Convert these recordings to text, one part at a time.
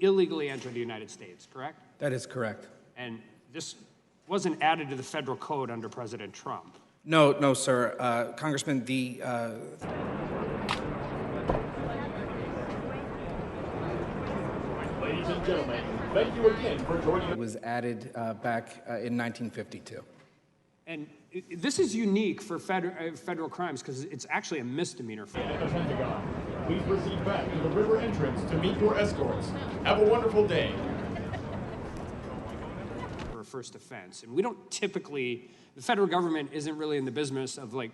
illegally enter the United States, correct? That is correct. And this wasn't added to the federal code under President Trump. No, sir. Congressman, the Ladies and gentlemen, thank you again for joining us. was added back in 1952. And this is unique for federal crimes because it's actually a misdemeanor. At the Pentagon, please proceed back to the river entrance to meet your escorts. Have a wonderful day. For a first offense. And we don't typically, the federal government isn't really in the business of like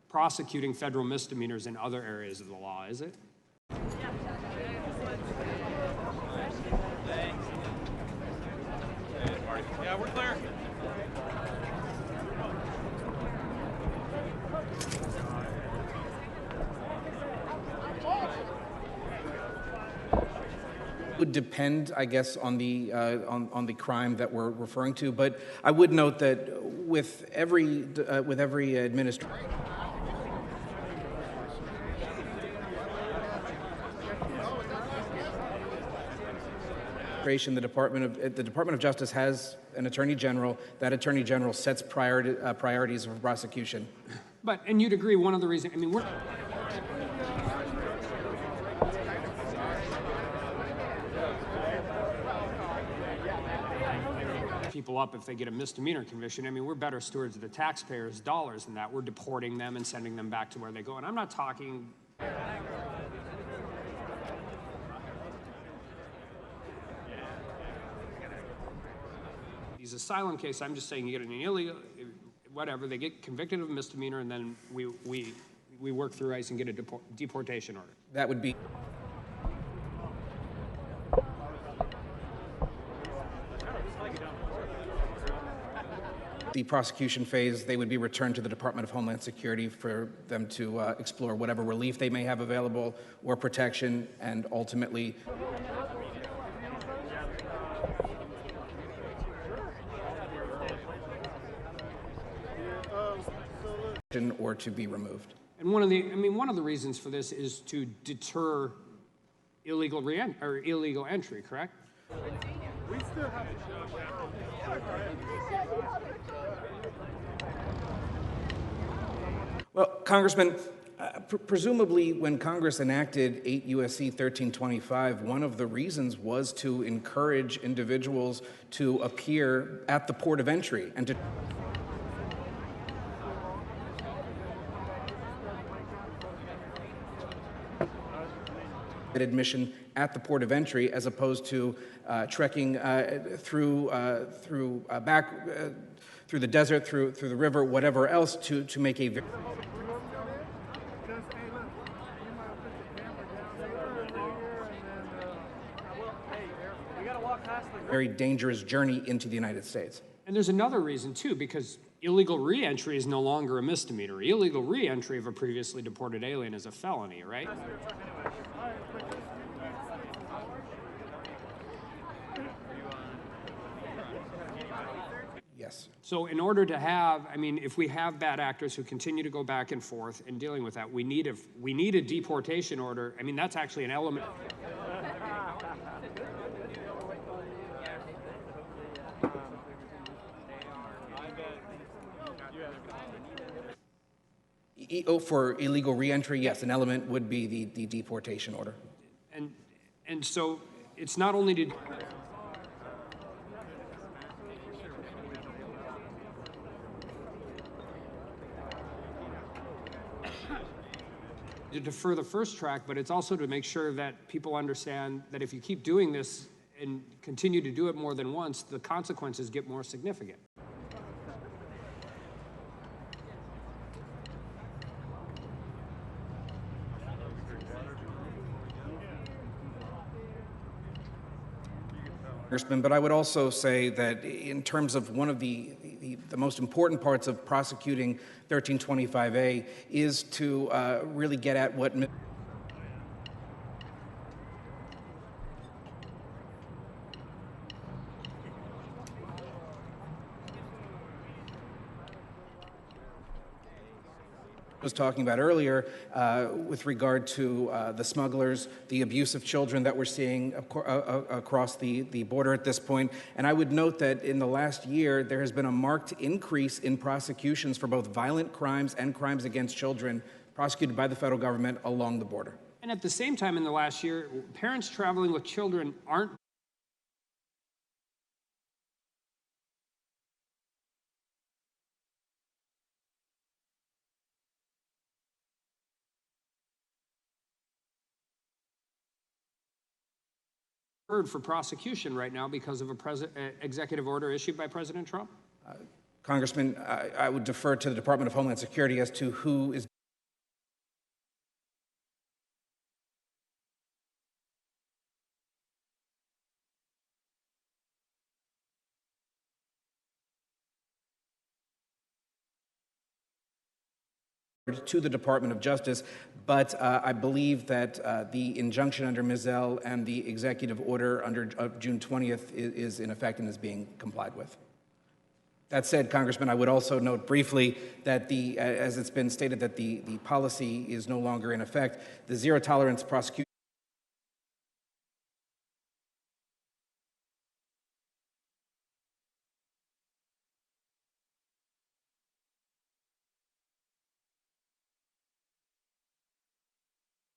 prosecuting federal misdemeanors in other areas of the law, is it? Yeah, we're clear. Would depend, I guess, on the crime that we're referring to. But I would note that with every administration, the Department of Justice has an Attorney General. That Attorney General sets priorities of prosecution. And you'd agree one of the reasons, I mean, we're people up if they get a misdemeanor conviction. I mean, we're better stewards of the taxpayers' dollars than that. We're deporting them and sending them back to where they go. And I'm not talking these asylum cases. I'm just saying you get an illegal, whatever, they get convicted of a misdemeanor, and then we work through ICE and get a deportation order. That would be. The prosecution phase, they would be returned to the Department of Homeland Security for them to explore whatever relief they may have available or protection, and ultimately or to be removed. And one of the reasons for this is to deter illegal entry, correct? We still have to Well, Congressman, presumably when Congress enacted 8 U.S.C. 1325, one of the reasons was to encourage individuals to appear at the port of entry and to admission at the port of entry, as opposed to trekking through the desert, through the river, whatever else, to make a very dangerous journey into the United States. And there's another reason too, because illegal re-entry is no longer a misdemeanor. Illegal re-entry of a previously deported alien is a felony, right? Yes. So in order to have, I mean, if we have bad actors who continue to go back and forth in dealing with that, we need a deportation order. I mean, that's actually an element. For illegal re-entry, yes, an element would be the deportation order. And so it's not only to defer the first track, but it's also to make sure that people understand that if you keep doing this and continue to do it more than once, the consequences get more significant. But I would also say that in terms of one of the most important parts of prosecuting 1325A is to really get at what was talking about earlier with regard to the smugglers, the abuse of children that we're seeing across the border at this point. And I would note that in the last year, there has been a marked increase in prosecutions for both violent crimes and crimes against children prosecuted by the federal government along the border. And at the same time, in the last year, parents traveling with children aren't heard for prosecution right now because of a executive order issued by President Trump? Congressman, I would defer to the Department of Homeland Security as to who is to the Department of Justice, but I believe that the injunction under Mizell and the executive order under of June 20th is in effect and is being complied with. That said, Congressman, I would also note briefly that as it's been stated, that the policy is no longer in effect. The zero tolerance prosecution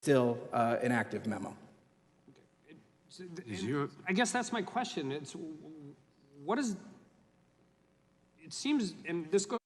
still an active memo. I guess that's my question. It seems, and this goes